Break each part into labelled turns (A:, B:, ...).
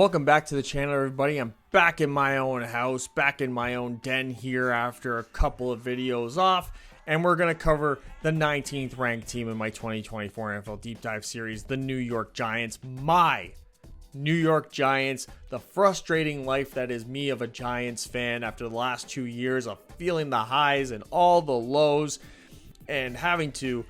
A: Welcome back to the channel, everybody. I'm back in my own house, back in my own den here after a couple of videos off, and we're going to cover the 19th ranked team in my 2024 NFL Deep Dive series, the New York Giants. My New York Giants, the frustrating life that is me of a Giants fan after the last 2 years of feeling the highs and all the lows and having to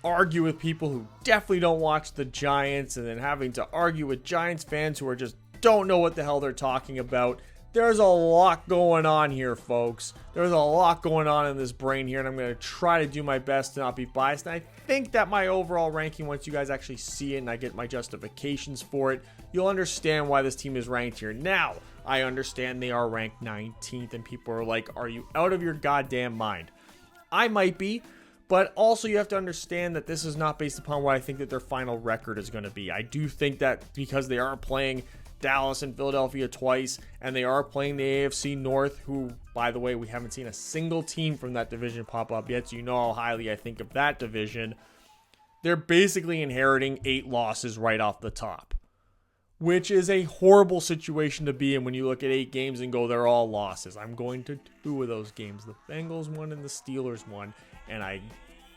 A: argue with people who definitely don't watch the Giants and then having to argue with Giants fans who are just don't know what the hell they're talking about. There's a lot going on here, folks. There's a lot going on in this brain here, and I'm going to try to do my best to not be biased. And I think that my overall ranking, once you guys actually see it and I get my justifications for it, you'll understand why this team is ranked here. Now, I understand they are ranked 19th, and people are like, are you out of your goddamn mind? I might be. But also you have to understand that this is not based upon what I think that their final record is going to be. I do think that because they are playing Dallas and Philadelphia twice, and they are playing the AFC North, who, by the way, we haven't seen a single team from that division pop up yet, so you know how highly I think of that division. They're basically inheriting 8 losses right off the top, which is a horrible situation to be in when you look at 8 games and go, they're all losses. I'm going to 2 of those games. The Bengals won and the Steelers won, and I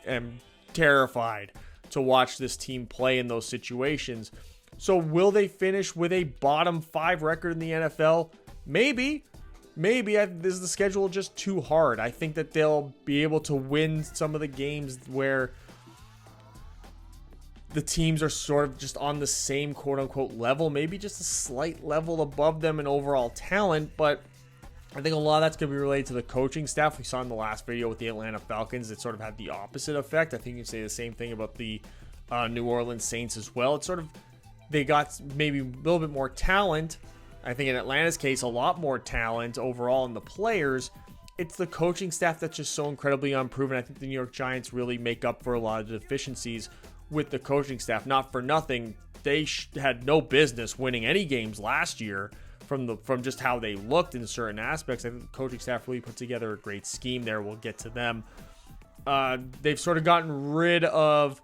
A: am terrified to watch this team play in those situations. So will they finish with a bottom 5 record in the NFL? Maybe. This is the schedule just too hard. I think that they'll be able to win some of the games where the teams are sort of just on the same quote-unquote level, maybe just a slight level above them in overall talent, but I think a lot of that's going to be related to the coaching staff. We saw in the last video with the Atlanta Falcons, it sort of had the opposite effect. I think you can say the same thing about the New Orleans Saints as well. It's sort of, they got maybe a little bit more talent. I think in Atlanta's case, a lot more talent overall in the players. It's the coaching staff that's just so incredibly unproven. I think the New York Giants really make up for a lot of the deficiencies with the coaching staff. Not for nothing, they had no business winning any games last year from just how they looked in certain aspects. I think the coaching staff really put together a great scheme there. We'll get to them. They've sort of gotten rid of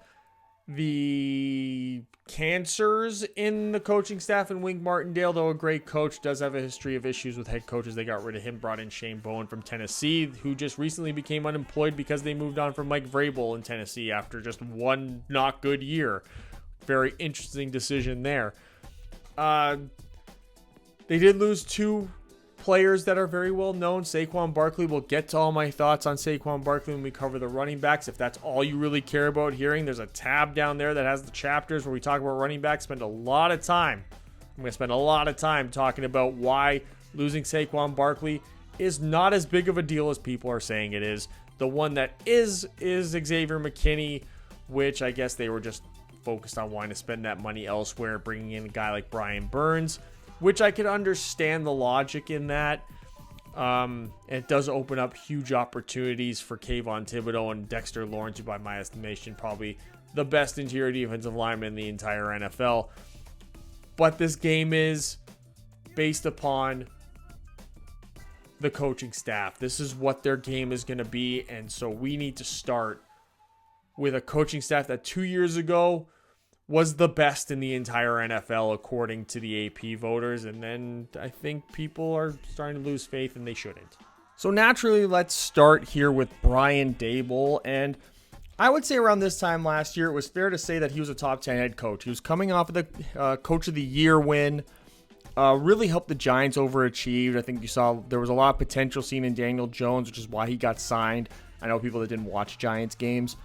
A: the cancers in the coaching staff, and Wink Martindale, though a great coach, does have a history of issues with head coaches. They got rid of him, brought in Shane Bowen from Tennessee, who just recently became unemployed because they moved on from Mike Vrabel in Tennessee after just one not good year. Very interesting decision there. They did lose 2 players that are very well known. Saquon Barkley, we'll get to all my thoughts on Saquon Barkley when we cover the running backs. If that's all you really care about hearing, there's a tab down there that has the chapters where we talk about running backs. I'm going to spend a lot of time talking about why losing Saquon Barkley is not as big of a deal as people are saying it is. The one that is Xavier McKinney, which I guess they were just focused on wanting to spend that money elsewhere, bringing in a guy like Brian Burns, which I could understand the logic in that. It does open up huge opportunities for Kayvon Thibodeau and Dexter Lawrence, who by my estimation probably the best interior defensive lineman in the entire NFL. But this game is based upon the coaching staff. This is what their game is going to be, and so we need to start with a coaching staff that 2 years ago was the best in the entire NFL according to the AP voters, and then I think people are starting to lose faith, and they shouldn't. So naturally, let's start here with Brian Daboll, and I would say around this time last year, it was fair to say that he was a top 10 head coach. He was coming off of the Coach of the Year win, really helped the Giants overachieve. I think you saw there was a lot of potential seen in Daniel Jones, which is why he got signed. I know people that didn't watch Giants games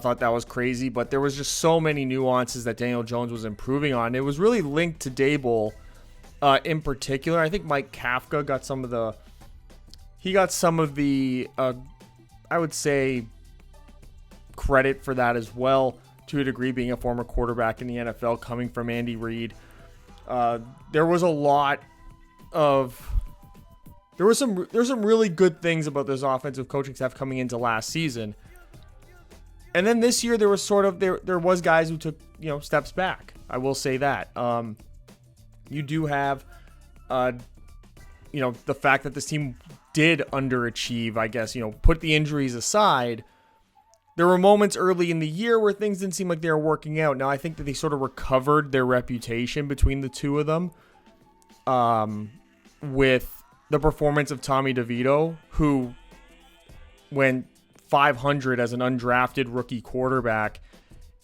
A: thought that was crazy, but there was just so many nuances that Daniel Jones was improving on. It was really linked to Daboll in particular. I think Mike Kafka got some of the I would say credit for that as well, to a degree, being a former quarterback in the NFL coming from Andy Reid. There was some really good things about this offensive coaching staff coming into last season. And then this year there was guys who took, steps back. I will say that. You do have the fact that this team did underachieve, I guess, put the injuries aside. There were moments early in the year where things didn't seem like they were working out. Now, I think that they sort of recovered their reputation between the two of them. with the performance of Tommy DeVito, who went 500 as an undrafted rookie quarterback.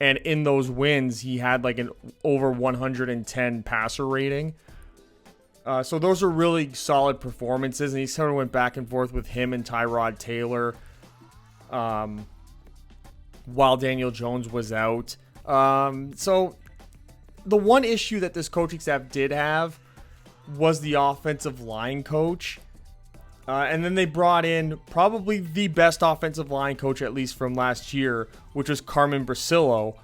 A: And in those wins, he had like an over 110 passer rating. So those are really solid performances. And he sort of went back and forth with him and Tyrod Taylor while Daniel Jones was out. So the one issue that this coaching staff did have was the offensive line coach. And then they brought in probably the best offensive line coach, at least from last year, which was Carmen Brasillo.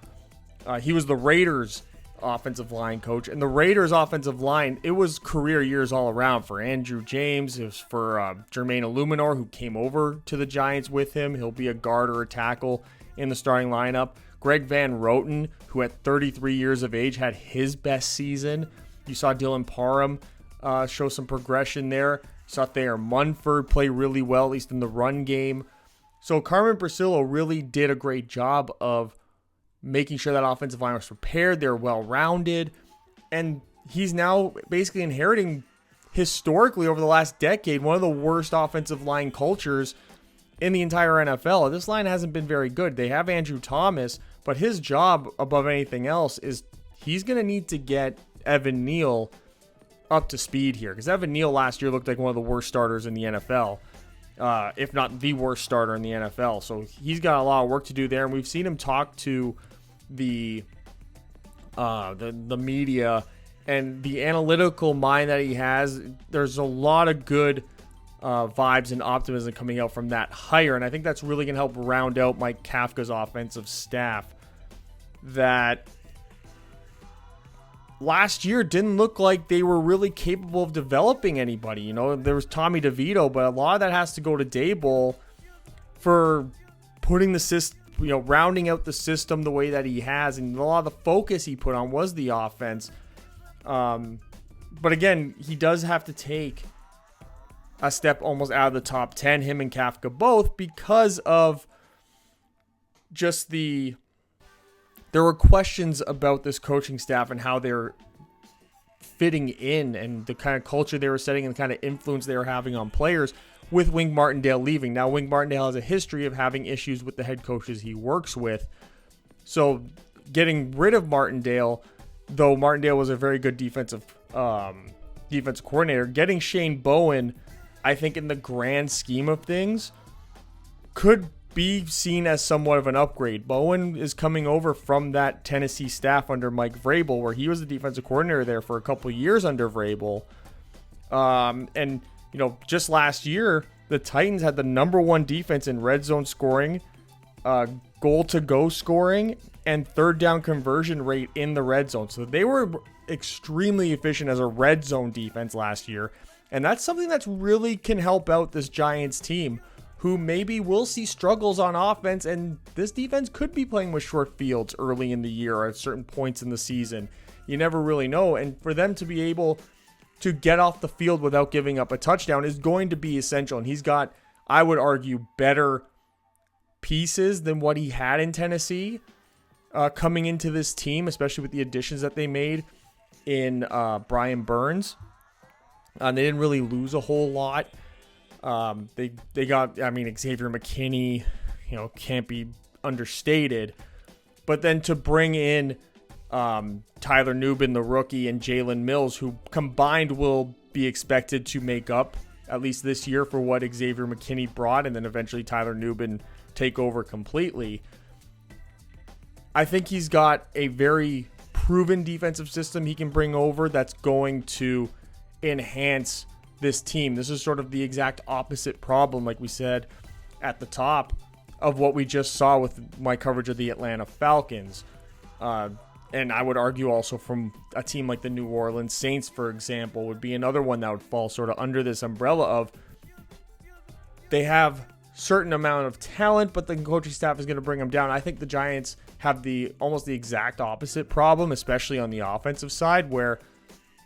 A: He was the Raiders offensive line coach. And the Raiders offensive line, it was career years all around for Andrew James. It was for Jermaine Illuminor, who came over to the Giants with him. He'll be a guard or a tackle in the starting lineup. Greg Van Roten, who at 33 years of age had his best season. You saw Dylan Parham show some progression there. Saw Thayer Munford play really well, at least in the run game. So Carmen Brasillo really did a great job of making sure that offensive line was prepared. They're well-rounded. And he's now basically inheriting, historically over the last decade, one of the worst offensive line cultures in the entire NFL. This line hasn't been very good. They have Andrew Thomas, but his job above anything else is he's going to need to get Evan Neal up to speed here, because Evan Neal last year looked like one of the worst starters in the NFL, if not the worst starter in the NFL. So he's got a lot of work to do there, and we've seen him talk to the media and the analytical mind that he has. There's a lot of good vibes and optimism coming out from that hire, and I think that's really going to help round out Mike Kafka's offensive staff that last year didn't look like they were really capable of developing anybody. You know, there was Tommy DeVito, but a lot of that has to go to Daboll for putting the system, you know, rounding out the system the way that he has, and a lot of the focus he put on was the offense. But again, he does have to take a step almost out of the top 10, him and Kafka both, because of just there were questions about this coaching staff and how they're fitting in and the kind of culture they were setting and the kind of influence they were having on players with Wink Martindale leaving. Now, Wink Martindale has a history of having issues with the head coaches he works with. So getting rid of Martindale, though Martindale was a very good defensive coordinator, getting Shane Bowen, I think in the grand scheme of things, could be seen as somewhat of an upgrade. Bowen is coming over from that Tennessee staff under Mike Vrabel, where he was the defensive coordinator there for a couple of years under Vrabel. And, you know, just last year, the Titans had the number one defense in red zone scoring, goal-to-go scoring, and third down conversion rate in the red zone. So they were extremely efficient as a red zone defense last year. And that's something that's really can help out this Giants team, who maybe will see struggles on offense, and this defense could be playing with short fields early in the year or at certain points in the season. You never really know, and for them to be able to get off the field without giving up a touchdown is going to be essential, and he's got, I would argue, better pieces than what he had in Tennessee coming into this team, especially with the additions that they made in Brian Burns. They didn't really lose a whole lot. They got, I mean, Xavier McKinney, you know, can't be understated. But then to bring in Tyler Nubin, the rookie, and Jalen Mills, who combined will be expected to make up, at least this year, for what Xavier McKinney brought, and then eventually Tyler Nubin take over completely. I think he's got a very proven defensive system he can bring over that's going to enhance this team. This is sort of the exact opposite problem, like we said at the top, of what we just saw with my coverage of the Atlanta Falcons. And I would argue also from a team like the New Orleans Saints, for example, would be another one that would fall sort of under this umbrella of they have certain amount of talent, but the coaching staff is going to bring them down. I think the Giants have almost the exact opposite problem, especially on the offensive side, where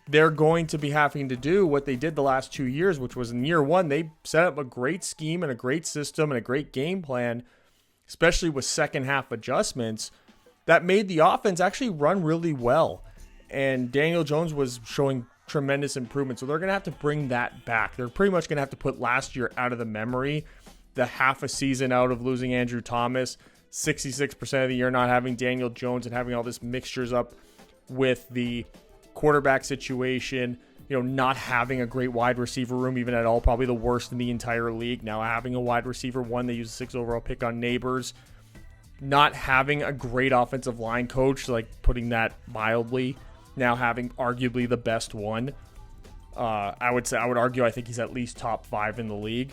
A: they're going to be having to do what they did the last 2 years, which was in year one, they set up a great scheme and a great system and a great game plan, especially with second half adjustments that made the offense actually run really well. And Daniel Jones was showing tremendous improvement. So they're going to have to bring that back. They're pretty much going to have to put last year out of the memory, the half a season out of losing Andrew Thomas, 66% of the year not having Daniel Jones, and having all this mixtures up with the quarterback situation, not having a great wide receiver room even at all, probably the worst in the entire league. Now having a wide receiver one, they use a 6 overall pick on Neighbors. Not having a great offensive line coach, like putting that mildly, now having arguably the best one. I would argue, I think he's at least top 5 in the league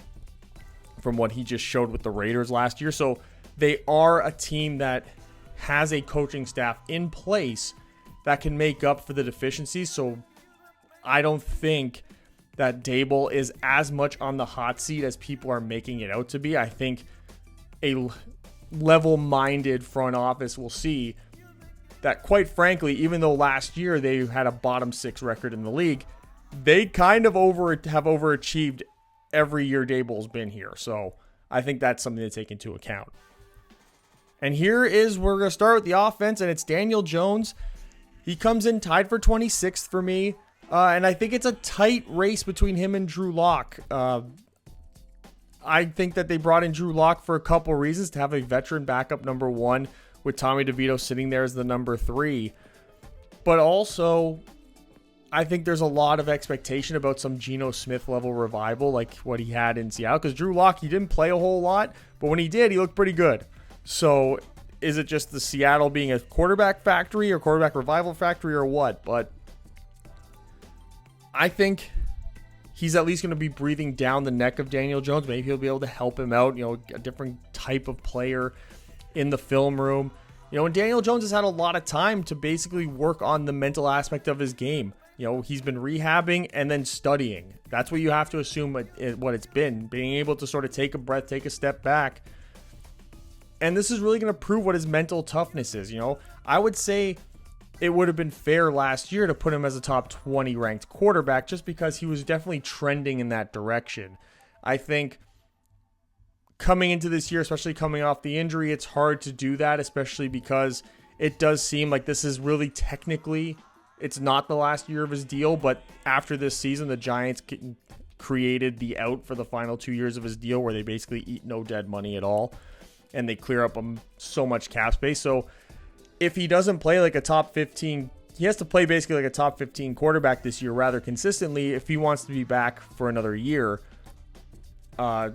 A: from what he just showed with the Raiders last year. So they are a team that has a coaching staff in place that can make up for the deficiencies. So I don't think that Dable is as much on the hot seat as people are making it out to be. I think a level-minded front office will see that, quite frankly, even though last year they had a bottom 6 record in the league, they kind of have overachieved every year Dable's been here. So I think that's something to take into account. And we're going to start with the offense, and it's Daniel Jones. He comes in tied for 26th for me, and I think it's a tight race between him and Drew Lock. I think that they brought in Drew Lock for a couple reasons, to have a veteran backup number 1 with Tommy DeVito sitting there as the number 3. But also, I think there's a lot of expectation about some Geno Smith level revival like what he had in Seattle. Because Drew Lock, he didn't play a whole lot, but when he did, he looked pretty good. So is it just the Seattle being a quarterback factory or quarterback revival factory or what? But I think he's at least going to be breathing down the neck of Daniel Jones. Maybe he'll be able to help him out, a different type of player in the film room. And Daniel Jones has had a lot of time to basically work on the mental aspect of his game. He's been rehabbing and then studying. That's what you have to assume what it's been. Being able to sort of take a breath, take a step back. And this is really going to prove what his mental toughness is. I would say it would have been fair last year to put him as a top 20 ranked quarterback just because he was definitely trending in that direction. I think coming into this year, especially coming off the injury, it's hard to do that, especially because it does seem like this is really technically, it's not the last year of his deal, but after this season, the Giants created the out for the final 2 years of his deal where they basically eat no dead money at all, and they clear up so much cap space. So if he doesn't play like a top 15, he has to play basically like a top 15 quarterback this year rather consistently if he wants to be back for another year.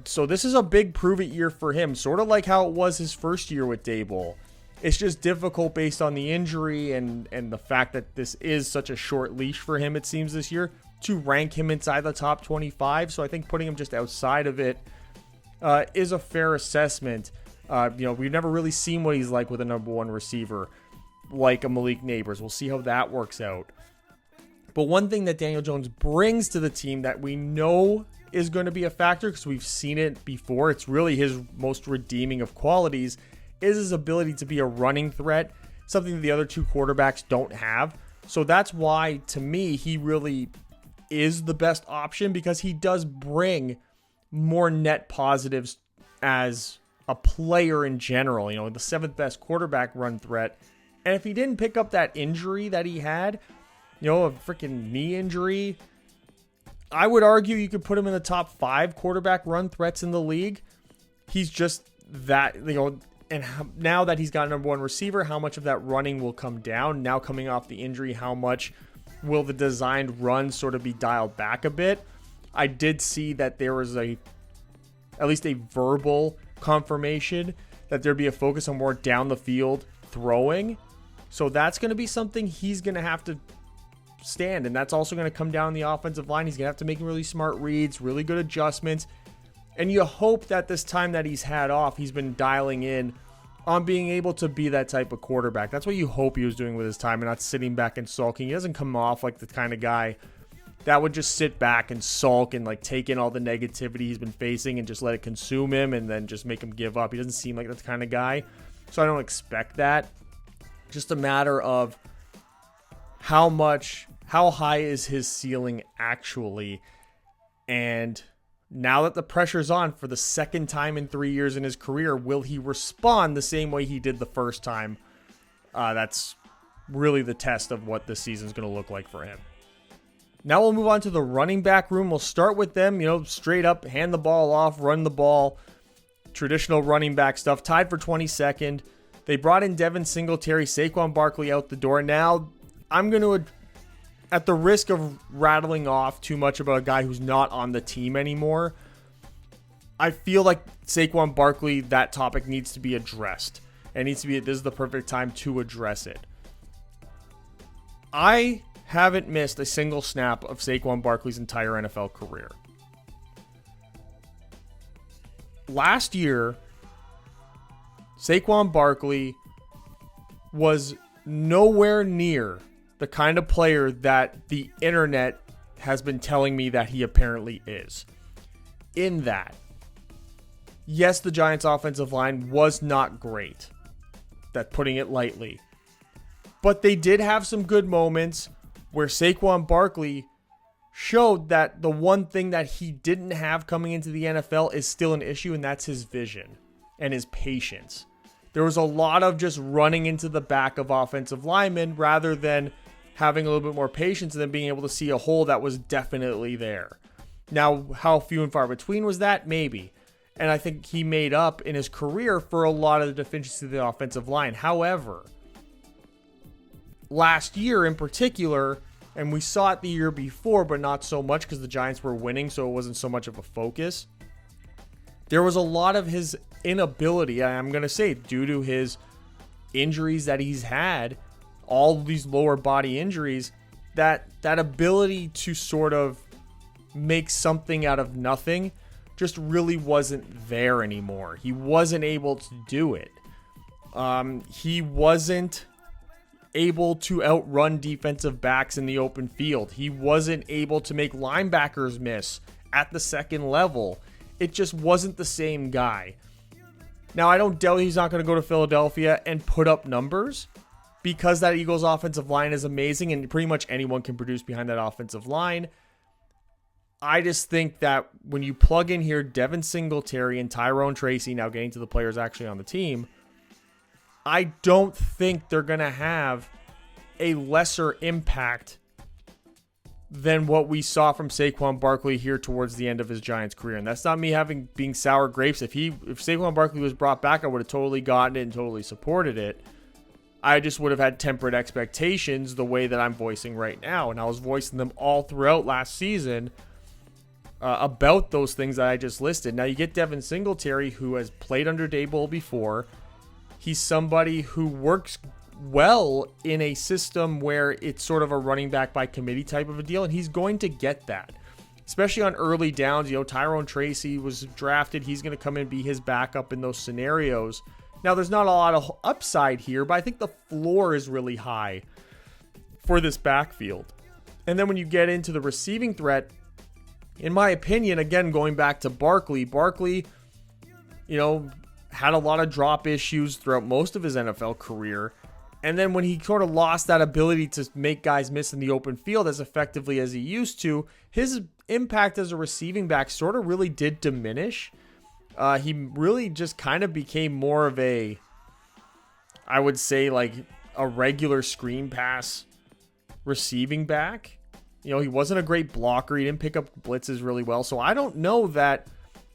A: So this is a big prove-it year for him, sort of like how it was his first year with Dable. It's just difficult based on the injury and the fact that this is such a short leash for him, it seems, this year, to rank him inside the top 25. So I think putting him just outside of it is a fair assessment. We've never really seen what he's like with a number 1 receiver like a Malik Neighbors. We'll see how that works out. But one thing that Daniel Jones brings to the team that we know is going to be a factor because we've seen it before, it's really his most redeeming of qualities, is his ability to be a running threat, something that the other 2 quarterbacks don't have. So that's why, to me, he really is the best option, because he does bring more net positives as a player in general, the 7th best quarterback run threat. And if he didn't pick up that injury that he had, a freaking knee injury, I would argue you could put him in the top 5 quarterback run threats in the league. He's just that, and now that he's got a number 1 receiver, how much of that running will come down? Now coming off the injury, how much will the designed run sort of be dialed back a bit? I did see that there was at least a verbal confirmation that there'd be a focus on more down the field throwing. So that's going to be something he's going to have to stand, and that's also going to come down the offensive line. He's going to have to make really smart reads, really good adjustments, and you hope that this time that he's had off, he's been dialing in on being able to be that type of quarterback. That's what you hope he was doing with his time and not sitting back and sulking. He doesn't come off like the kind of guy that would just sit back and sulk and take in all the negativity he's been facing and just let it consume him and then just make him give up. He doesn't seem like that kind of guy, so I don't expect that. Just a matter of how high is his ceiling actually, and now that the pressure's on for the second time in 3 years in his career, will he respond the same way he did the first time? That's really the test of what this season's going to look like for him. Now we'll move on to the running back room. We'll start with them, straight up, hand the ball off, run the ball, traditional running back stuff. Tied for 22nd. They brought in Devin Singletary, Saquon Barkley out the door. Now I'm going to, at the risk of rattling off too much about a guy who's not on the team anymore, I feel like Saquon Barkley, that topic needs to be addressed. This is the perfect time to address it. I haven't missed a single snap of Saquon Barkley's entire NFL career. Last year, Saquon Barkley was nowhere near the kind of player that the internet has been telling me that he apparently is. In that, yes, the Giants' offensive line was not great. That's putting it lightly. But they did have some good moments where Saquon Barkley showed that the one thing that he didn't have coming into the NFL is still an issue, and that's his vision and his patience. There was a lot of just running into the back of offensive linemen rather than having a little bit more patience and then being able to see a hole that was definitely there. Now, how few and far between was that? Maybe. And I think he made up in his career for a lot of the deficiencies of the offensive line. However, last year in particular, and we saw it the year before, but not so much because the Giants were winning, so it wasn't so much of a focus. There was a lot of his inability, I'm going to say, due to his injuries that he's had, all these lower body injuries, that ability to sort of make something out of nothing just really wasn't there anymore. He wasn't able to do it. He wasn't able to outrun defensive backs in the open field. He wasn't able to make linebackers miss at the second level. It just wasn't the same guy. Now, I don't doubt he's not going to go to Philadelphia and put up numbers because that Eagles offensive line is amazing and pretty much anyone can produce behind that offensive line. I just think that when you plug in here Devin Singletary and Tyrone Tracy, now getting to the players actually on the team, I don't think they're going to have a lesser impact than what we saw from Saquon Barkley here towards the end of his Giants career. And that's not me being sour grapes. If Saquon Barkley was brought back, I would have totally gotten it and totally supported it. I just would have had tempered expectations the way that I'm voicing right now. And I was voicing them all throughout last season about those things that I just listed. Now you get Devin Singletary, who has played under Daboll before. He's somebody who works well in a system where it's sort of a running back by committee type of a deal, and he's going to get that, especially on early downs. Tyrone Tracy was drafted. He's going to come in and be his backup in those scenarios. Now, there's not a lot of upside here, but I think the floor is really high for this backfield. And then when you get into the receiving threat, in my opinion, again, going back to Barkley, had a lot of drop issues throughout most of his NFL career. And then when he sort of lost that ability to make guys miss in the open field as effectively as he used to, his impact as a receiving back sort of really did diminish. He really just kind of became more of I would say like a regular screen pass receiving back. He wasn't a great blocker. He didn't pick up blitzes really well. So I don't know that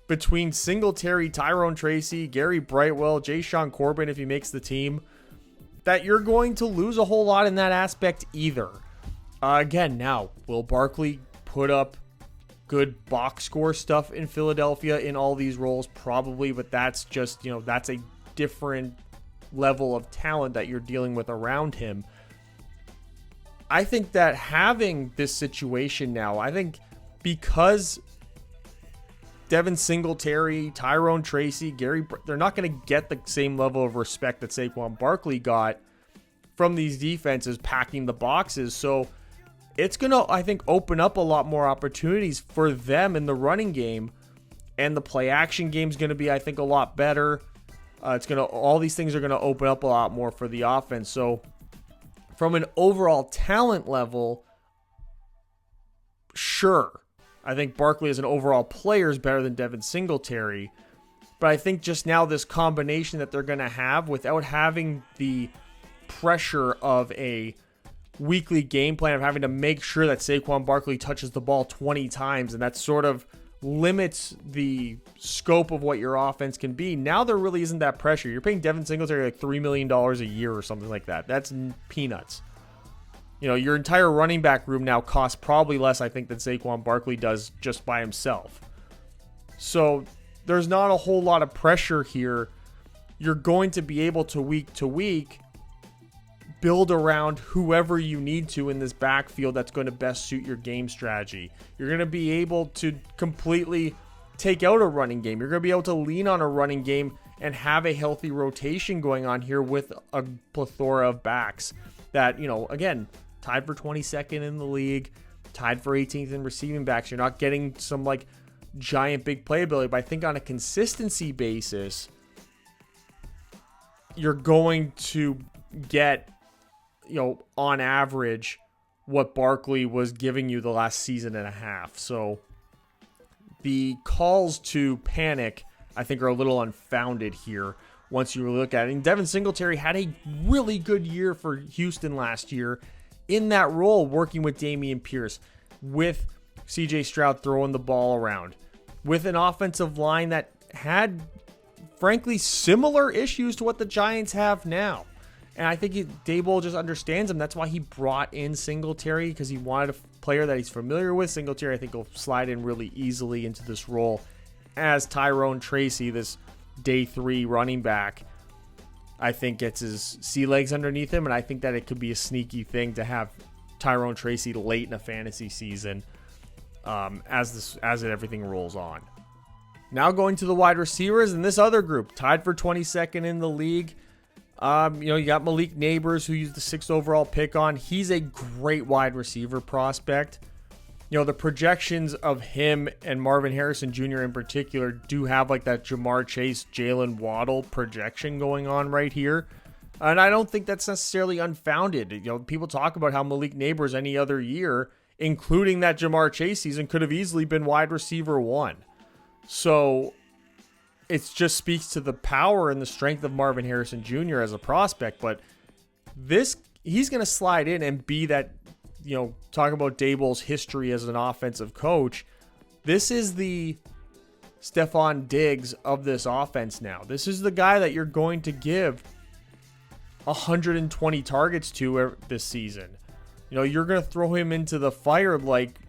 A: between Singletary, Tyrone Tracy, Gary Brightwell, Ja'Shawn Corbin, if he makes the team, that you're going to lose a whole lot in that aspect either. Again, now, will Barkley put up good box score stuff in Philadelphia in all these roles? Probably, but that's just, that's a different level of talent that you're dealing with around him. I think that having this situation now, because Devin Singletary, Tyrone Tracy, they're not going to get the same level of respect that Saquon Barkley got from these defenses packing the boxes. So it's going to, I think, open up a lot more opportunities for them in the running game. And the play action game is going to be, I think, a lot better. All these things are going to open up a lot more for the offense. So from an overall talent level, sure, I think Barkley as an overall player is better than Devin Singletary. But I think just now this combination that they're going to have without having the pressure of a weekly game plan of having to make sure that Saquon Barkley touches the ball 20 times, and that sort of limits the scope of what your offense can be. Now there really isn't that pressure. You're paying Devin Singletary like $3 million a year or something like that. That's peanuts. You know, your entire running back room now costs probably less, I think, than Saquon Barkley does just by himself. So there's not a whole lot of pressure here. You're going to be able to week build around whoever you need to in this backfield that's going to best suit your game strategy. You're going to be able to completely take out a running game. You're going to be able to lean on a running game and have a healthy rotation going on here with a plethora of backs that, you know, again, tied for 22nd in the league, tied for 18th in receiving backs. You're not getting some like giant big playability, but I think on a consistency basis, you're going to get, you know, on average, what Barkley was giving you the last season and a half. So the calls to panic, I think, are a little unfounded here once you look at it. And Devin Singletary had a really good year for Houston last year in that role, working with Dameon Pierce, with CJ Stroud throwing the ball around, with an offensive line that had, frankly, similar issues to what the Giants have now. And I think Daboll just understands him. That's why he brought in Singletary, because he wanted a player that he's familiar with. Singletary, I think, will slide in really easily into this role as Tyrone Tracy, this day 3 running back, I think gets his sea legs underneath him. And I think that it could be a sneaky thing to have Tyrone Tracy late in a fantasy season as everything rolls on. Now going to the wide receivers, and this other group, tied for 22nd in the league. You got Malik Neighbors, who used the 6th overall pick on. He's a great wide receiver prospect. You know, the projections of him and Marvin Harrison Jr. in particular do have like that Jamar Chase, Jalen Waddle projection going on right here. And I don't think that's necessarily unfounded. You know, people talk about how Malik Neighbors any other year, including that Jamar Chase season, could have easily been wide receiver 1. So it just speaks to the power and the strength of Marvin Harrison Jr. as a prospect. But he's going to slide in and be that, you know, talk about Daboll's history as an offensive coach. This is the Stephon Diggs of this offense now. This is the guy that you're going to give 120 targets to this season. You know, you're going to throw him into the fire like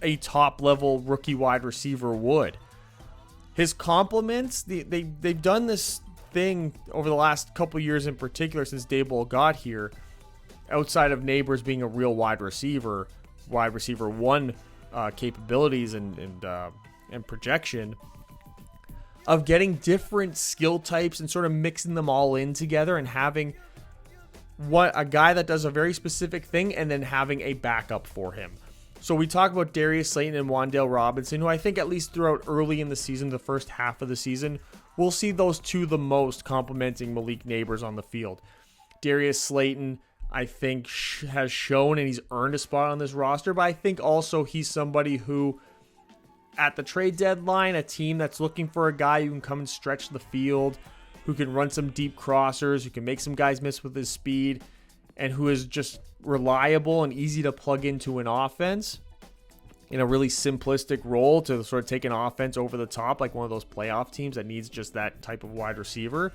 A: a top-level rookie wide receiver would. His compliments, they've done this thing over the last couple years in particular since Daboll got here, outside of Neighbors being a real wide receiver 1 capabilities and projection, of getting different skill types and sort of mixing them all in together and having a guy that does a very specific thing and then having a backup for him. So we talk about Darius Slayton and Wan'Dale Robinson, who I think at least throughout early in the season, the first half of the season, we'll see those two the most complementing Malik Neighbors on the field. Darius Slayton, I think, has shown and he's earned a spot on this roster, but I think also he's somebody who, at the trade deadline, a team that's looking for a guy who can come and stretch the field, who can run some deep crossers, who can make some guys miss with his speed, and who is just reliable and easy to plug into an offense in a really simplistic role to sort of take an offense over the top, like one of those playoff teams that needs just that type of wide receiver.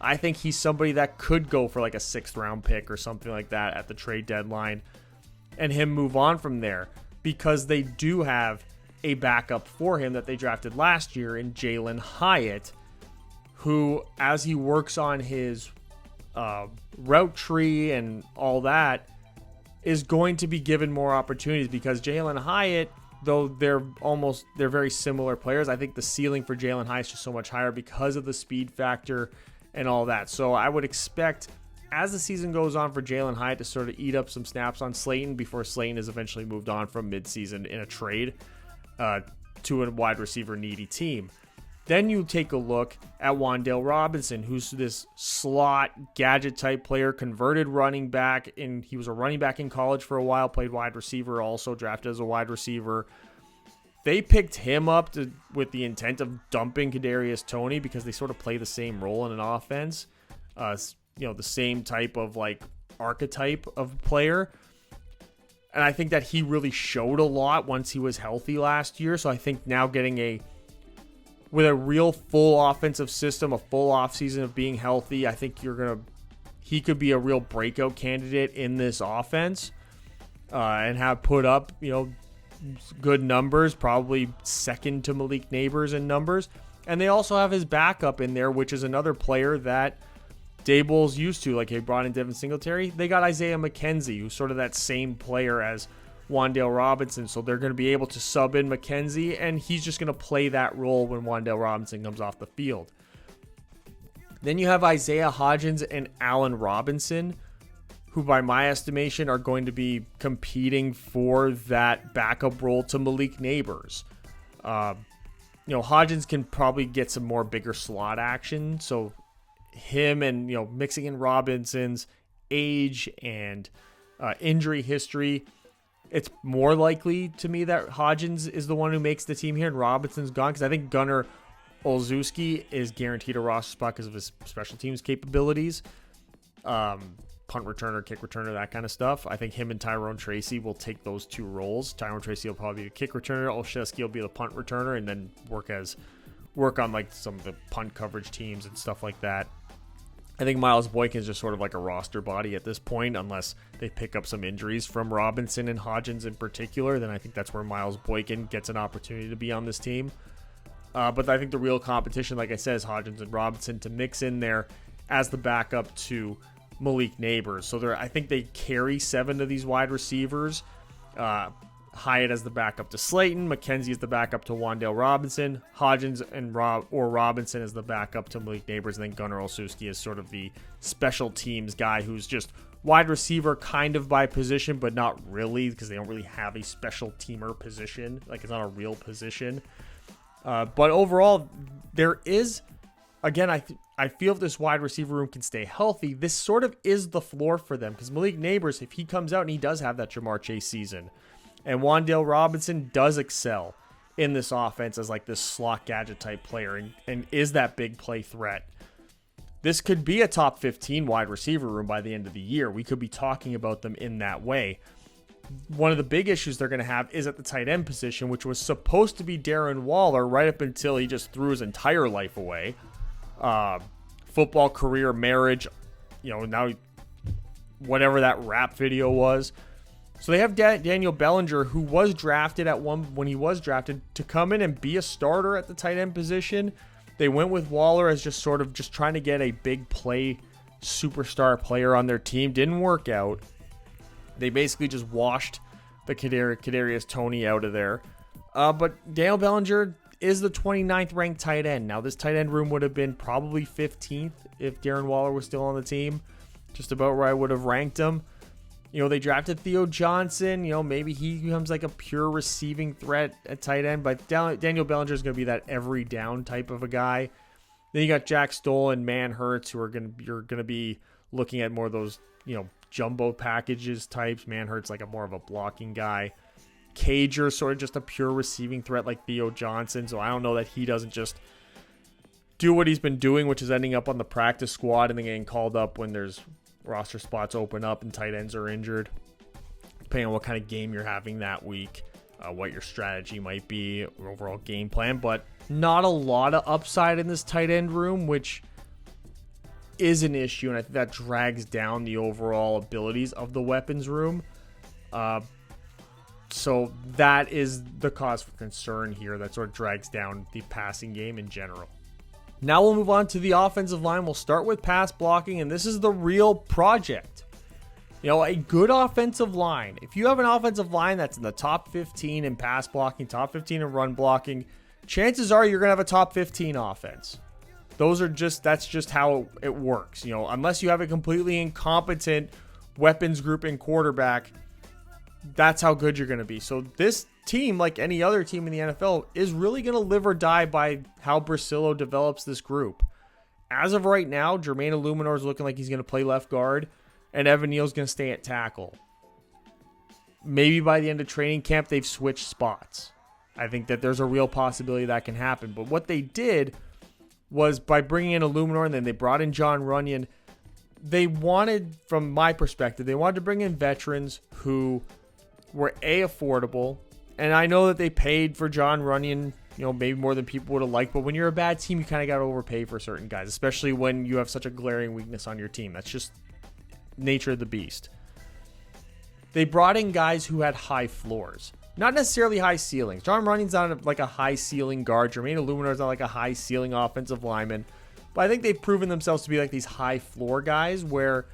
A: I think he's somebody that could go for like a 6th round pick or something like that at the trade deadline and him move on from there, because they do have a backup for him that they drafted last year in Jalen Hyatt, who, as he works on his route tree and all that, is going to be given more opportunities, because Jalen Hyatt, though they're very similar players, I think the ceiling for Jalen Hyatt is just so much higher because of the speed factor and all that. So I would expect, as the season goes on, for Jalen Hyatt to sort of eat up some snaps on Slayton before Slayton is eventually moved on from midseason in a trade to a wide receiver needy team. Then you take a look at Wan'Dale Robinson, who's this slot gadget type player, converted running back, and he was a running back in college for a while, played wide receiver, also drafted as a wide receiver. They picked him up with the intent of dumping Kadarius Toney because they sort of play the same role in an offense. The same type of like archetype of player. And I think that he really showed a lot once he was healthy last year. So I think now getting with a real full offensive system, a full offseason of being healthy, I think he could be a real breakout candidate in this offense and have put up, good numbers, probably second to Malik Neighbors in numbers. And they also have his backup in there, which is another player that Daboll's used to. Like, he brought in Devin Singletary. They got Isaiah McKenzie, who's sort of that same player as Wan'Dale Robinson. So they're going to be able to sub in McKenzie, and he's just going to play that role when Wan'Dale Robinson comes off the field. Then you have Isaiah Hodgins and Allen Robinson, who by my estimation are going to be competing for that backup role to Malik Neighbors. Hodgins can probably get some more bigger slot action. So him and, mixing in Robinson's age and injury history, it's more likely to me that Hodgins is the one who makes the team here and Robinson's gone, because I think Gunnar Olszewski is guaranteed a roster spot because of his special teams capabilities. Punt returner, kick returner, that kind of stuff. I think him and Tyrone Tracy will take those two roles. Tyrone Tracy will probably be the kick returner. Olszewski will be the punt returner, and then work on like some of the punt coverage teams and stuff like that. I think Miles Boykin is just sort of like a roster body at this point, unless they pick up some injuries from Robinson and Hodgins in particular. Then I think that's where Miles Boykin gets an opportunity to be on this team. But I think the real competition, like I said, is Hodgins and Robinson to mix in there as the backup to Malik Neighbors. So I think they carry 7 of these wide receivers. Hyatt as the backup to Slayton, McKenzie as the backup to Wan'Dale Robinson, Hodgins and Robinson as the backup to Malik Neighbors, and then Gunnar Olszewski is sort of the special teams guy who's just wide receiver kind of by position, but not really, because they don't really have a special teamer position. Like, it's not a real position. But overall, there is, again, I feel if this wide receiver room can stay healthy, this sort of is the floor for them. Because Malik Neighbors, if he comes out and he does have that Jamar Chase season, and Wan'Dale Robinson does excel in this offense as like this slot gadget type player and is that big play threat, this could be a top 15 wide receiver room by the end of the year. We could be talking about them in that way. One of the big issues they're going to have is at the tight end position, which was supposed to be Darren Waller right up until he just threw his entire life away. Football career, marriage, now whatever that rap video was. So they have Daniel Bellinger, who was drafted when he was drafted to come in and be a starter at the tight end position. They went with Waller as just trying to get a big play superstar player on their team. Didn't work out. They basically just washed the Kadarius Toney out of there. But Daniel Bellinger is the 29th ranked tight end. Now, this tight end room would have been probably 15th if Darren Waller was still on the team. Just about where I would have ranked him. They drafted Theo Johnson. Maybe he becomes like a pure receiving threat at tight end. But Daniel Bellinger is going to be that every down type of a guy. Then you got Jack Stoll and Man Hurts, who you're going to be looking at more of those, jumbo packages types. Man Hurts like more of a blocking guy. Cager, sort of just a pure receiving threat like Theo Johnson. So I don't know that he doesn't just do what he's been doing, which is ending up on the practice squad and then getting called up when there's roster spots open up and tight ends are injured, depending on what kind of game you're having that week, what your strategy might be, overall game plan. But not a lot of upside in this tight end room, which is an issue, and I think that drags down the overall abilities of the weapons room. So that is the cause for concern here. That sort of drags down the passing game in general. Now we'll move on to the offensive line. We'll start with pass blocking, and this is the real project. A good offensive line. If you have an offensive line that's in the top 15 in pass blocking, top 15 in run blocking, chances are you're going to have a top 15 offense. That's just how it works. Unless you have a completely incompetent weapons group and quarterback, that's how good you're going to be. So this team, like any other team in the NFL, is really going to live or die by how Brasillo develops this group. As of right now, Jermaine Illuminor is looking like he's going to play left guard, and Evan Neal's going to stay at tackle. Maybe by the end of training camp, they've switched spots. I think that there's a real possibility that can happen. But what they did was by bringing in Illuminor, and then they brought in John Runyon, they wanted, from my perspective, they wanted to bring in veterans who were affordable. And I know that they paid for John Runyon, maybe more than people would have liked. But when you're a bad team, you kind of got to overpay for certain guys, especially when you have such a glaring weakness on your team. That's just nature of the beast. They brought in guys who had high floors, not necessarily high ceilings. John Runyon's not like a high ceiling guard. Jermaine Illuminar's not like a high ceiling offensive lineman. But I think they've proven themselves to be like these high floor guys where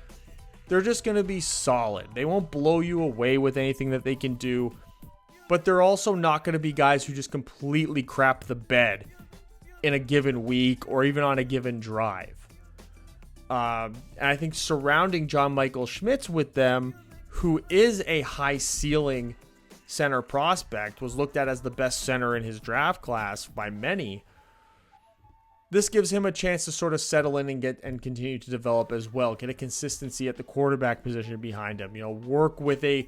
A: they're just going to be solid. They won't blow you away with anything that they can do. But they're also not going to be guys who just completely crap the bed in a given week or even on a given drive. And I think surrounding John Michael Schmitz with them, who is a high ceiling center prospect, was looked at as the best center in his draft class by many. This gives him a chance to sort of settle in and continue to develop as well. Get a consistency at the quarterback position behind him. Work with a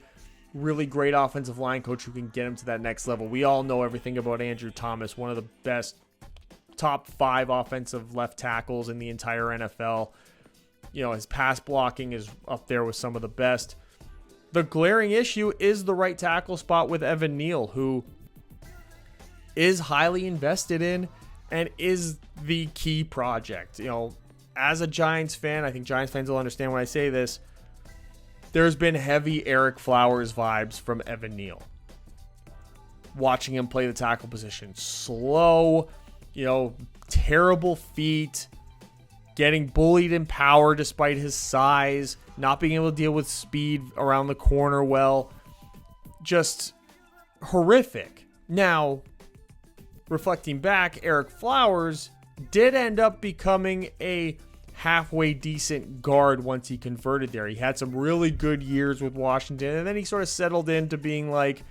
A: really great offensive line coach who can get him to that next level. We all know everything about Andrew Thomas, one of the best top 5 offensive left tackles in the entire NFL. His pass blocking is up there with some of the best. The glaring issue is the right tackle spot with Evan Neal, who is highly invested in and is the key project. As a Giants fan, I think Giants fans will understand when I say this, there's been heavy Eric Flowers vibes from Evan Neal. Watching him play the tackle position. Slow, terrible feet, getting bullied in power despite his size, not being able to deal with speed around the corner well. Just horrific. Now, reflecting back, Eric Flowers did end up becoming a halfway decent guard once he converted there. He had some really good years with Washington, and then he sort of settled into being like,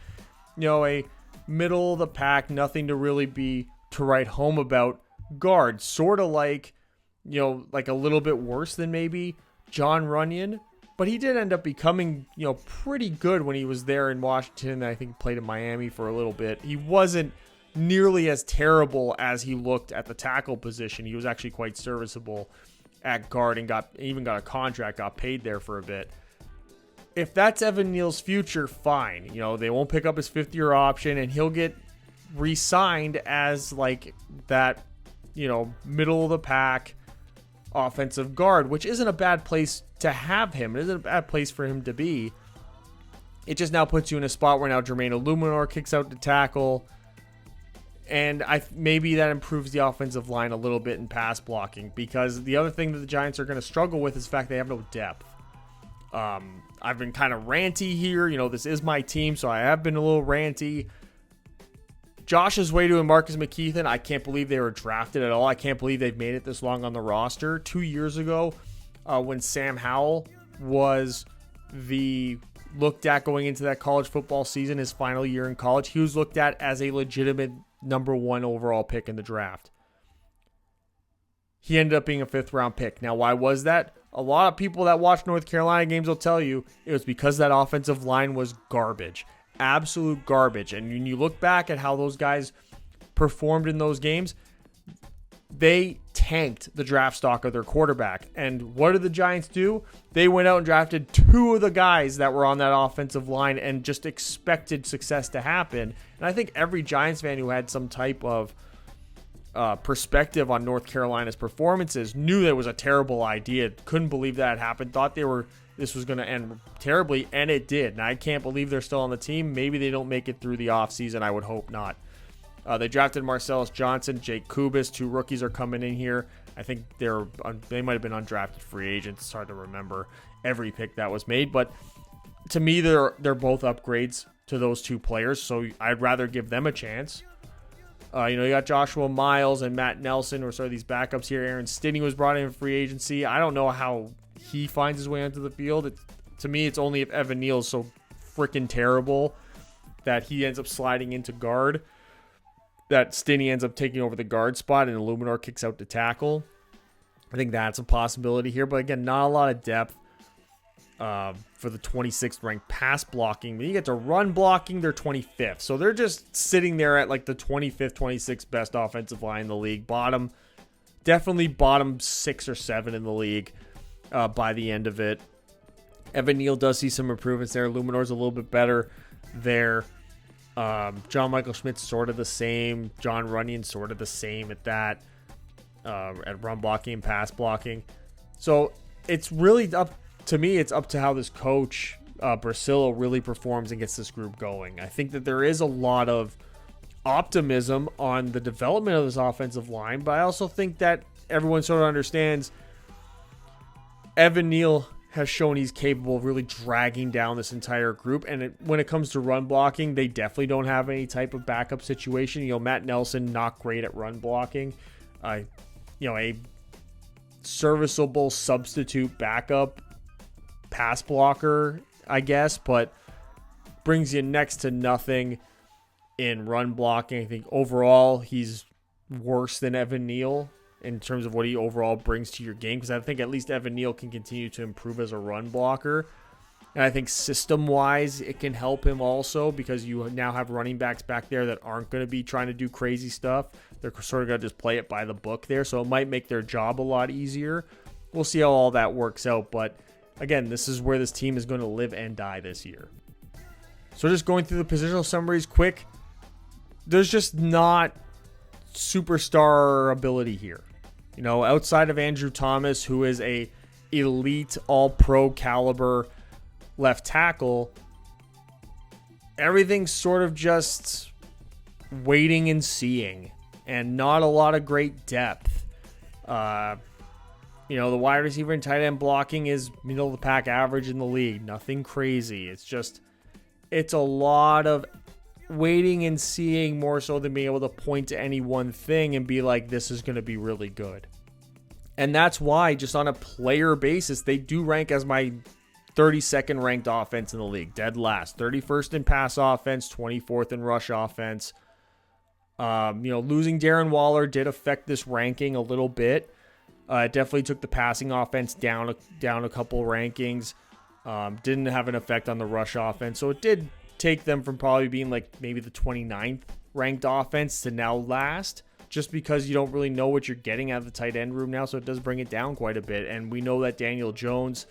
A: a middle of the pack, nothing to really be to write home about guard. Sort of like, like a little bit worse than maybe John Runyon, but he did end up becoming, pretty good when he was there in Washington. I think played in Miami for a little bit. He wasn't nearly as terrible as he looked at the tackle position. He was actually quite serviceable at guard and got a contract, got paid there for a bit. If that's Evan Neal's future, fine. They won't pick up his 5th-year option and he'll get re-signed as like that, middle of the pack offensive guard, which isn't a bad place to have him. It isn't a bad place for him to be. It just now puts you in a spot where now Jermaine Illuminor kicks out to tackle. And maybe that improves the offensive line a little bit in pass blocking, because the other thing that the Giants are going to struggle with is the fact they have no depth. I've been kind of ranty here. This is my team, so I have been a little ranty. Josh Azwedu and Marcus McKeithen, I can't believe they were drafted at all. I can't believe they've made it this long on the roster. 2 years ago, when Sam Howell was looked at going into that college football season, his final year in college, he was looked at as a legitimate number 1 overall pick in the draft. He ended up being a 5th-round pick. Now, why was that? A lot of people that watch North Carolina games will tell you it was because that offensive line was garbage. Absolute garbage. And when you look back at how those guys performed in those games, they tanked the draft stock of their quarterback. And what did the Giants do? They went out and drafted 2 of the guys that were on that offensive line and just expected success to happen. And I think every Giants fan who had some type of perspective on North Carolina's performances knew that it was a terrible idea. Couldn't believe that happened. Thought this was going to end terribly, and it did. And I can't believe they're still on the team. Maybe they don't make it through the offseason. I would hope not. They drafted Marcellus Johnson, Jake Kubis. 2 rookies are coming in here. I think they might have been undrafted free agents. It's hard to remember every pick that was made. But to me, they're both upgrades to those 2 players, so I'd rather give them a chance. You got Joshua Miles and Matt Nelson, or sort of these backups here. Aaron Stinney was brought in free agency. I don't know how he finds his way onto the field. To me, it's only if Evan Neal is so freaking terrible that he ends up sliding into guard, that Stinney ends up taking over the guard spot and Illuminor kicks out to tackle. I think that's a possibility here. But again, not a lot of depth for the 26th ranked pass blocking. When you get to run blocking, they're 25th. So they're just sitting there at like the 25th, 26th best offensive line in the league. Definitely bottom 6 or 7 in the league. by the end of it. Evan Neal does see some improvements there. Luminor's a little bit better there. John Michael Schmidt's sort of the same. John Runyon's sort of the same at that. At run blocking and pass blocking. So it's really up to me. It's up to how this coach, Brasillo, really performs and gets this group going. I think that there is a lot of optimism on the development of this offensive line, but I also think that everyone sort of understands Evan Neal has shown he's capable of really dragging down this entire group. And when it comes to run blocking, they definitely don't have any type of backup situation. You know, Matt Nelson, not great at run blocking. A serviceable substitute backup pass blocker, I guess, but brings you next to nothing in run blocking. I think overall he's worse than Evan Neal in terms of what he overall brings to your game, because I think at least Evan Neal can continue to improve as a run blocker. And I think system-wise it can help him also, because you now have running backs back there that aren't going to be trying to do crazy stuff. They're sort of going to just play it by the book there, so it might make their job a lot easier. We'll see how all that works out, but again, this is where this team is going to live and die this year. So just going through the positional summaries quick, there's just not superstar ability here. You know, outside of Andrew Thomas, who is a elite all-pro caliber left tackle, everything's sort of just waiting and seeing, and not a lot of great depth. You know, the wide receiver and tight end blocking is middle of the pack average in the league. Nothing crazy. It's a lot of waiting and seeing more so than being able to point to any one thing and be like, this is going to be really good. And that's why, just on a player basis, they do rank as my 32nd ranked offense in the league, dead last. 31st in pass offense, 24th in rush offense. Losing Darren Waller did affect this ranking a little bit. It definitely took the passing offense down a couple rankings. Didn't have an effect on the rush offense. So it did take them from probably being like maybe the 29th ranked offense to now last, just because you don't really know what you're getting out of the tight end room now. So it does bring it down quite a bit. And we know that Daniel Jones,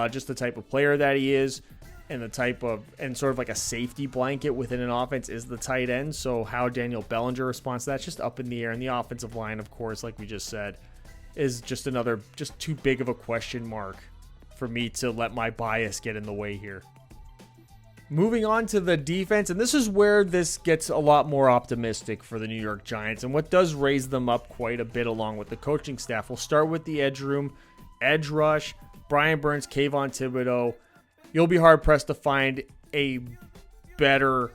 A: just the type of player that he is, and sort of like a safety blanket within an offense is the tight end. So how Daniel Bellinger responds to that's just up in the air. And the offensive line, of course, like we just said, is just too big of a question mark for me to let my bias get in the way here. Moving on to the defense, and this is where this gets a lot more optimistic for the New York Giants, and what does raise them up quite a bit along with the coaching staff. We'll start with the edge room, edge rush, Brian Burns, Kayvon Thibodeau. You'll be hard-pressed to find a better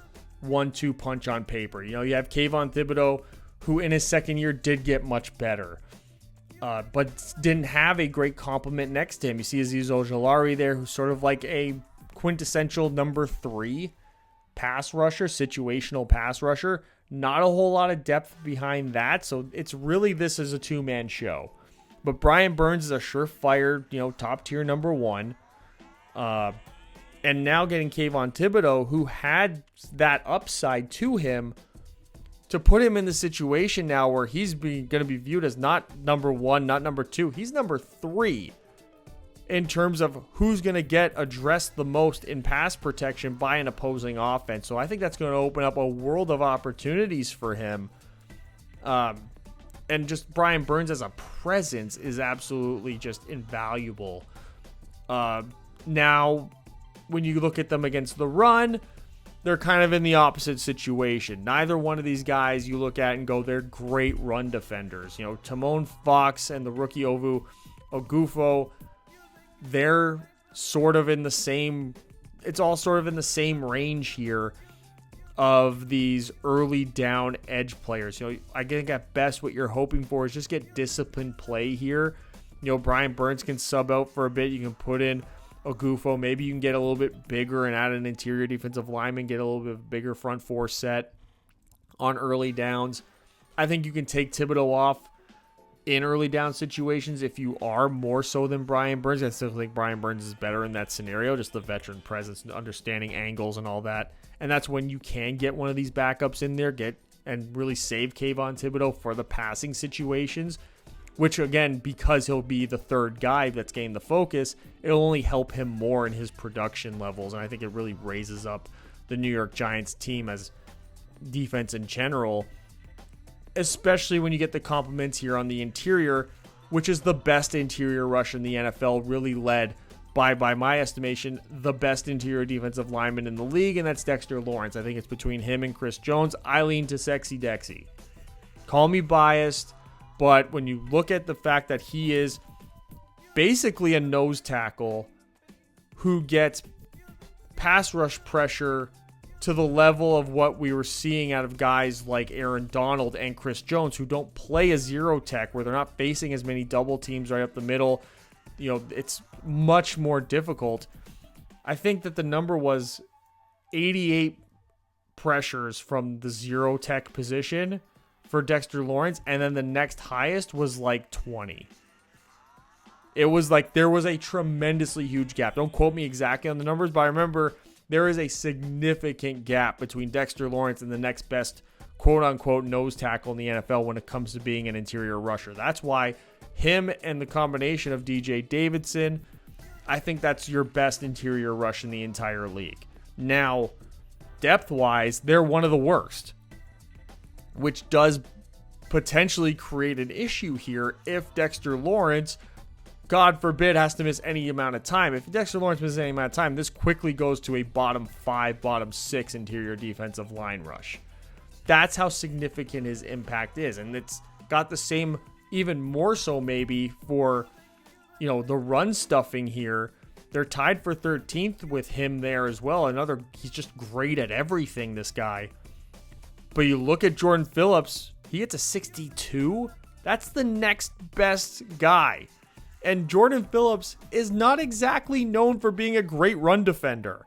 A: 1-2 punch on paper. You know, you have Kayvon Thibodeau, who in his second year did get much better, but didn't have a great complement next to him. You see Azeez Ojulari there, who's sort of like a quintessential number 3 pass rusher, situational pass rusher. Not a whole lot of depth behind that, so it's really this is a two-man show. But Brian Burns is a surefire, top tier number 1. And now getting Kayvon Thibodeau, who had that upside to him, to put him in the situation now where he's going to be viewed as not number 1, not number 2. He's number 3 in terms of who's going to get addressed the most in pass protection by an opposing offense. So I think that's going to open up a world of opportunities for him. And just Brian Burns as a presence is absolutely just invaluable. Now, when you look at them against the run, they're kind of in the opposite situation. Neither one of these guys you look at and go, they're great run defenders. Timon Fox and the rookie Ogufo, they're sort of in the same, it's all sort of in the same range here of these early down edge players. I think at best what you're hoping for is just get disciplined play here. Brian Burns can sub out for a bit. You can put in Ogufo. Maybe you can get a little bit bigger and add an interior defensive lineman, get a little bit bigger front four set on early downs. I think you can take Thibodeau off in early down situations if you are more so than Brian Burns. I still think Brian Burns is better in that scenario, just the veteran presence, understanding angles and all that. And that's when you can get one of these backups in there, and really save Kayvon Thibodeau for the passing situations which again, because he'll be the third guy that's gained the focus, it'll only help him more in his production levels. And I think it really raises up the New York Giants team as defense in general, especially when you get the compliments here on the interior, which is the best interior rush in the NFL, really led by my estimation, the best interior defensive lineman in the league, and that's Dexter Lawrence. I think it's between him and Chris Jones. I lean to Sexy Dexy. Call me biased, but when you look at the fact that he is basically a nose tackle who gets pass rush pressure to the level of what we were seeing out of guys like Aaron Donald and Chris Jones, who don't play a zero tech, where they're not facing as many double teams right up the middle. It's much more difficult. I think that the number was 88 pressures from the zero tech position for Dexter Lawrence, and then the next highest was like 20. It was like there was a tremendously huge gap. Don't quote me exactly on the numbers, but I remember there is a significant gap between Dexter Lawrence and the next best quote-unquote nose tackle in the NFL when it comes to being an interior rusher. That's why him and the combination of DJ Davidson, I think that's your best interior rush in the entire league. Now, depth-wise, they're one of the worst, which does potentially create an issue here if Dexter Lawrence, God forbid, has to miss any amount of time. If Dexter Lawrence misses any amount of time, this quickly goes to a bottom 5, bottom 6 interior defensive line rush. That's how significant his impact is. And it's got the same, even more so maybe, for, the run stuffing here. They're tied for 13th with him there as well. He's just great at everything, this guy. But you look at Jordan Phillips, he gets a 62. That's the next best guy. And Jordan Phillips is not exactly known for being a great run defender,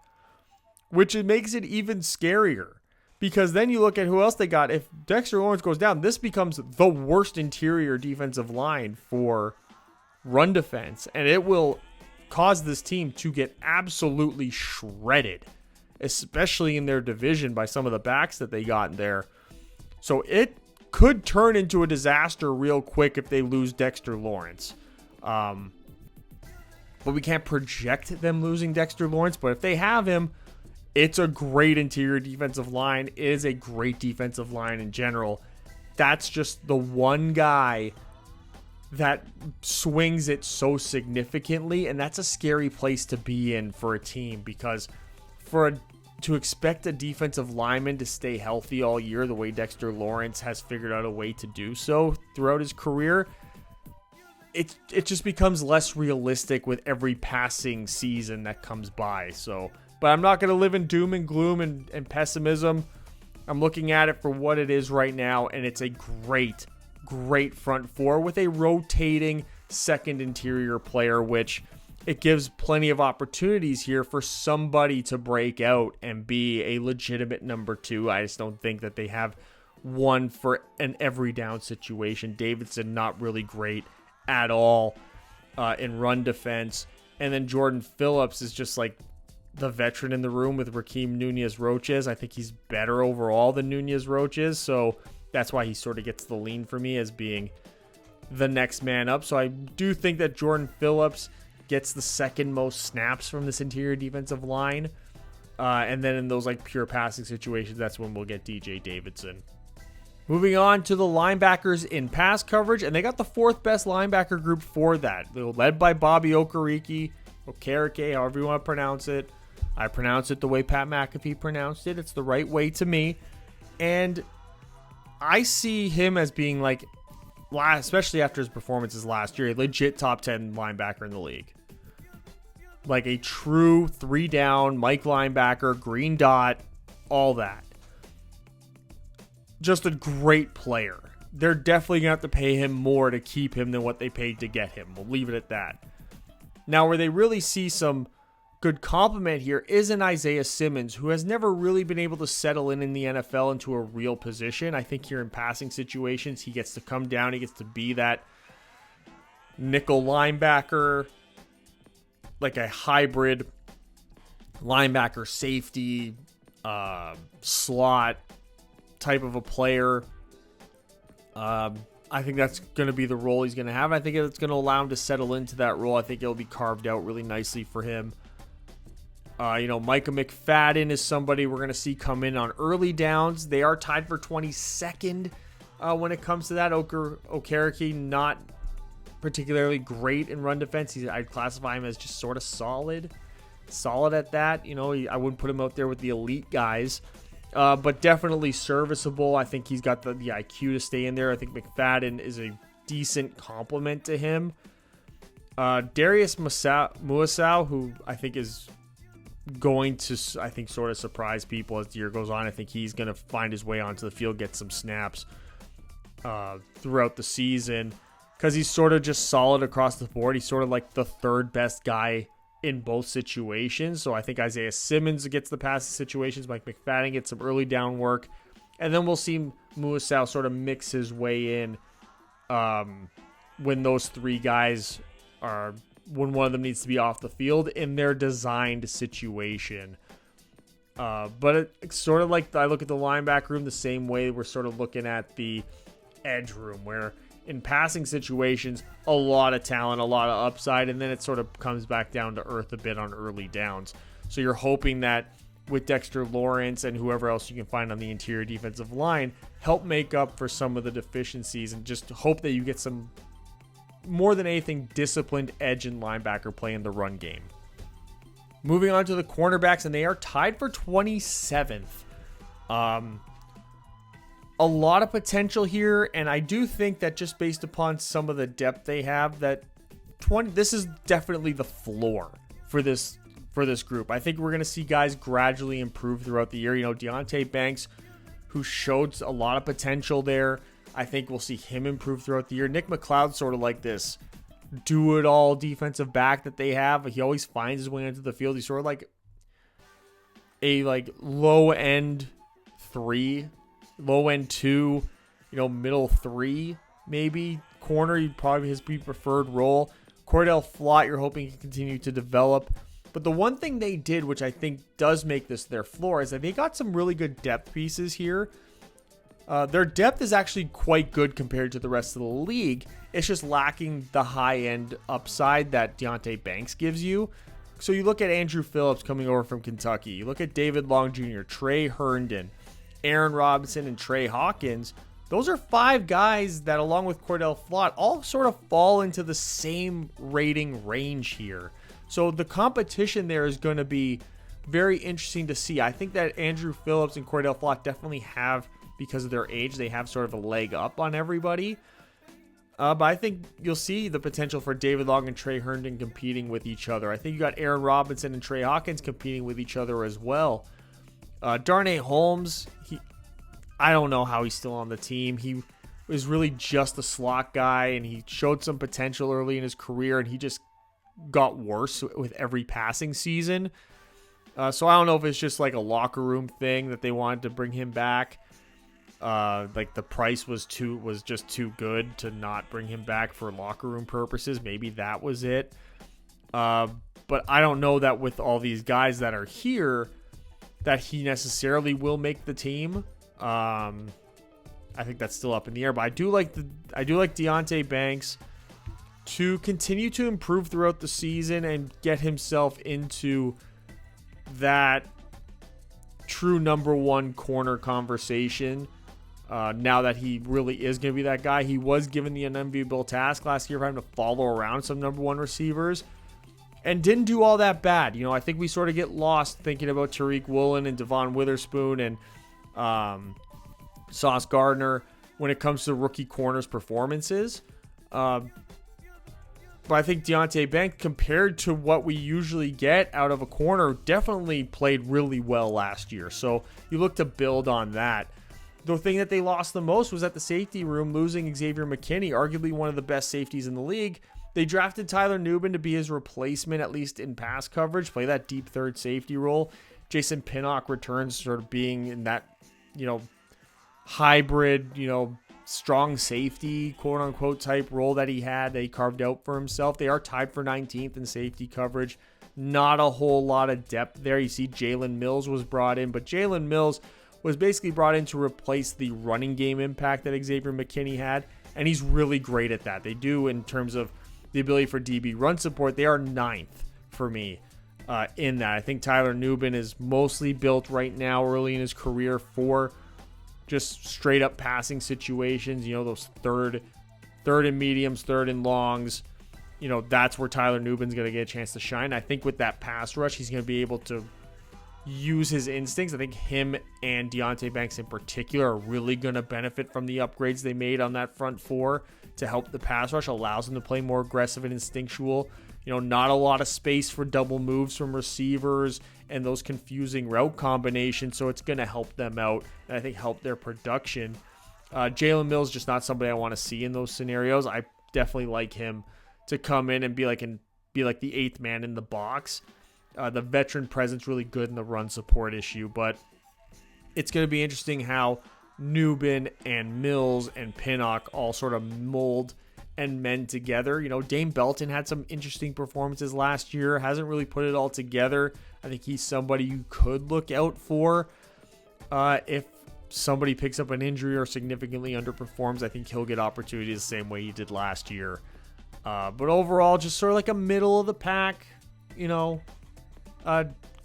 A: which makes it even scarier. Because then you look at who else they got. If Dexter Lawrence goes down, this becomes the worst interior defensive line for run defense. And it will cause this team to get absolutely shredded, especially in their division by some of the backs that they got there. So it could turn into a disaster real quick if they lose Dexter Lawrence. But we can't project them losing Dexter Lawrence. But if they have him, it's a great interior defensive line. It is a great defensive line in general. That's just the one guy that swings it so significantly, and that's a scary place to be in for a team, because to expect a defensive lineman to stay healthy all year the way Dexter Lawrence has figured out a way to do so throughout his career, it just becomes less realistic with every passing season that comes by. So, but I'm not going to live in doom and gloom and pessimism. I'm looking at it for what it is right now, and it's a great front four with a rotating second interior player, which it gives plenty of opportunities here for somebody to break out and be a legitimate number 2. I just don't think that they have one for an every down situation. Davidson, not really great at all in run defense. And then Jordan Phillips is just like the veteran in the room with Rakeem Nunez-Roches. I think he's better overall than Nunez-Roches, so that's why he sort of gets the lean for me as being the next man up. So I do think that Jordan Phillips gets the second most snaps from this interior defensive line. And then in those like pure passing situations, that's when we'll get DJ Davidson. Moving on to the linebackers in pass coverage, and they got the 4th best linebacker group for that. They're led by Bobby Okereke, however you want to pronounce it. I pronounce it the way Pat McAfee pronounced it. It's the right way to me. And I see him as being like, especially after his performances last year, a legit top 10 linebacker in the league. Like a true 3-down Mike linebacker, green dot, all that. Just a great player. They're definitely going to have to pay him more to keep him than what they paid to get him. We'll leave it at that. Now, where they really see some good compliment here is in Isaiah Simmons, who has never really been able to settle in the NFL into a real position. I think here in passing situations, he gets to come down. He gets to be that nickel linebacker, like a hybrid linebacker safety, slot type of a player. I think that's going to be the role he's going to have. I think it's going to allow him to settle into that role. I think it'll be carved out really nicely for him. Micah McFadden is somebody we're going to see come in on early downs. They are tied for 22nd when it comes to that. Okereke, not particularly great in run defense. I'd classify him as just sort of solid at that. I wouldn't put him out there with the elite guys, but definitely serviceable. I think he's got the IQ to stay in there. I think McFadden is a decent complement to him. Darius Muasau, who I think is going to, sort of surprise people as the year goes on. I think he's going to find his way onto the field, get some snaps throughout the season, because he's sort of just solid across the board. He's sort of like the third best guy in both situations. So I think Isaiah Simmons gets the passing situations, Mike McFadden gets some early down work, and then we'll see Muasau sort of mix his way in when those three guys are, when one of them needs to be off the field in their designed situation. But it's sort of like I look at the linebacker room the same way we're sort of looking at the edge room, where in passing situations, a lot of talent, a lot of upside, and then it sort of comes back down to earth a bit on early downs. So you're hoping that with Dexter Lawrence and whoever else you can find on the interior defensive line, help make up for some of the deficiencies, and just hope that you get some, more than anything, disciplined edge and linebacker play in the run game. Moving on to the cornerbacks, and they are tied for 27th. A lot of potential here, and I do think that just based upon some of the depth they have, that this is definitely the floor for this group. I think we're going to see guys gradually improve throughout the year. Deonte Banks, who showed a lot of potential there, I think we'll see him improve throughout the year. Nick McLeod's sort of like this do-it-all defensive back that they have. He always finds his way into the field. He's sort of like a low-end 3, low-end 2, middle 3, maybe. Corner, you'd probably his preferred role. Cordell Flott, you're hoping he can continue to develop. But the one thing they did, which I think does make this their floor, is that they got some really good depth pieces here. Their depth is actually quite good compared to the rest of the league. It's just lacking the high-end upside that Deonte Banks gives you. So you look at Andrew Phillips coming over from Kentucky. You look at David Long Jr., Trey Herndon, Aaron Robinson, and Trey Hawkins. Those are 5 guys that, along with Cordell Flott, all sort of fall into the same rating range here. So the competition there is going to be very interesting to see. I think that Andrew Phillips and Cordell Flott definitely have, because of their age, they have sort of a leg up on everybody. But I think you'll see the potential for David Long and Trey Herndon competing with each other. I think you got Aaron Robinson and Trey Hawkins competing with each other as well. Darnay Holmes, I don't know how he's still on the team. He was really just a slot guy, and he showed some potential early in his career, and he just got worse with every passing season. So I don't know if it's just like a locker room thing that they wanted to bring him back. The price was just too good to not bring him back for locker room purposes. Maybe that was it. But I don't know that with all these guys that are here, that he necessarily will make the team. I think that's still up in the air. But I do like Deonte Banks to continue to improve throughout the season and get himself into that true number one corner conversation. Now that he really is going to be that guy. He was given the unenviable task last year of having to follow around some number one receivers and didn't do all that bad. I think we sort of get lost thinking about Tariq Woolen and Devon Witherspoon and Sauce Gardner when it comes to rookie corners' performances. But I think Deonte Banks, compared to what we usually get out of a corner, definitely played really well last year. So you look to build on that. The thing that they lost the most was at the safety room, losing Xavier McKinney, arguably one of the best safeties in the league. They drafted Tyler Nubin to be his replacement, at least in pass coverage, play that deep third safety role. Jason Pinnock returns, sort of being in that, hybrid, strong safety, quote unquote, type role that he carved out for himself. They are tied for 19th in safety coverage. Not a whole lot of depth there. You see Jalen Mills was brought in, but Jalen Mills was basically brought in to replace the running game impact that Xavier McKinney had. and he's really great at that. They do, in terms of the ability for DB run support, they are 9th for me in that. I think Tyler Nubin is mostly built right now early in his career for just straight up passing situations, those third and mediums, third and longs. That's where Tyler Nubin's going to get a chance to shine. I think with that pass rush, he's going to be able to use his instincts. I think him and Deonte Banks in particular are really going to benefit from the upgrades they made on that front four to help the pass rush. Allows them to play more aggressive and instinctual. Not a lot of space for double moves from receivers and those confusing route combinations, so it's going to help them out and I think help their production. Jalen Mills just not somebody I want to see in those scenarios. I definitely like him to come in and be like the 8th man in the box. The veteran presence really good in the run support issue, but it's going to be interesting how Nubin and Mills and Pinnock all sort of mold and mend together. Dame Belton had some interesting performances last year, hasn't really put it all together. I think he's somebody you could look out for. If somebody picks up an injury or significantly underperforms, I think he'll get opportunities the same way he did last year. But overall, just sort of like a middle of the pack,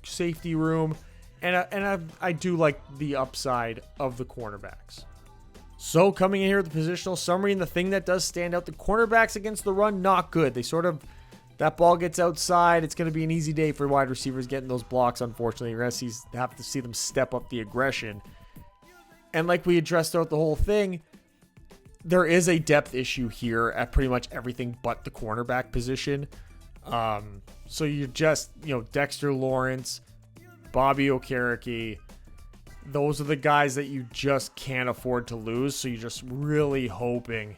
A: safety room. And I do like the upside of the cornerbacks. So coming in here with the positional summary, and the thing that does stand out, the cornerbacks against the run, not good. That ball gets outside. It's going to be an easy day for wide receivers getting those blocks, unfortunately. You're going to have to see them step up the aggression. And like we addressed throughout the whole thing, there is a depth issue here at pretty much everything but the cornerback position. So you're just, Dexter Lawrence, Bobby Okereke, those are the guys that you just can't afford to lose. So you're just really hoping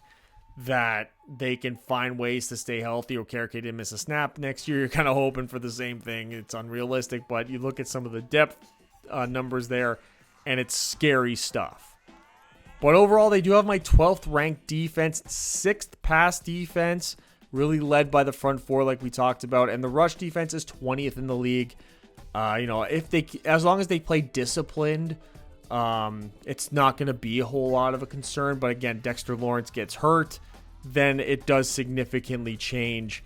A: that they can find ways to stay healthy. Okereke didn't miss a snap next year. You're kind of hoping for the same thing. It's unrealistic, but you look at some of the depth numbers there, and it's scary stuff. But overall, they do have my 12th ranked defense, 6th pass defense, really led by the front four like we talked about, and the rush defense is 20th in the league. As long as they play disciplined, it's not going to be a whole lot of a concern. But again, Dexter Lawrence gets hurt, then it does significantly change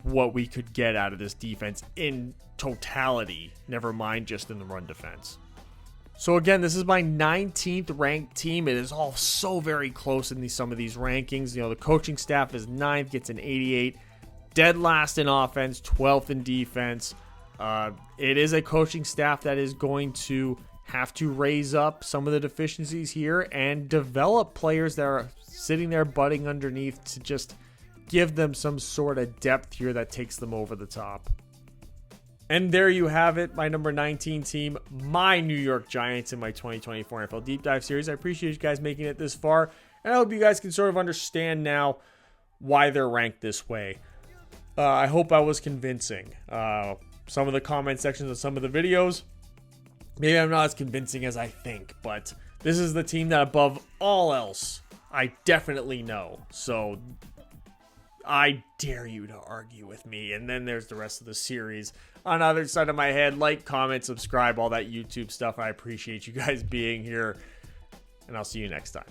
A: what we could get out of this defense in totality, never mind just in the run defense. So again, this is my 19th ranked team. It is all so very close in some of these rankings. The coaching staff is 9th, gets an 88. Dead last in offense, 12th in defense. It is a coaching staff that is going to have to raise up some of the deficiencies here and develop players that are sitting there budding underneath to just give them some sort of depth here that takes them over the top. And there you have it, my number 19 team, my New York Giants in my 2024 NFL Deep Dive Series. I appreciate you guys making it this far, and I hope you guys can sort of understand now why they're ranked this way. I hope I was convincing. Some of the comment sections of some of the videos, maybe I'm not as convincing as I think, but this is the team that above all else, I definitely know. So I dare you to argue with me. And then there's the rest of the series on the other side of my head. Like, comment, subscribe, all that YouTube stuff. I appreciate you guys being here, and I'll see you next time.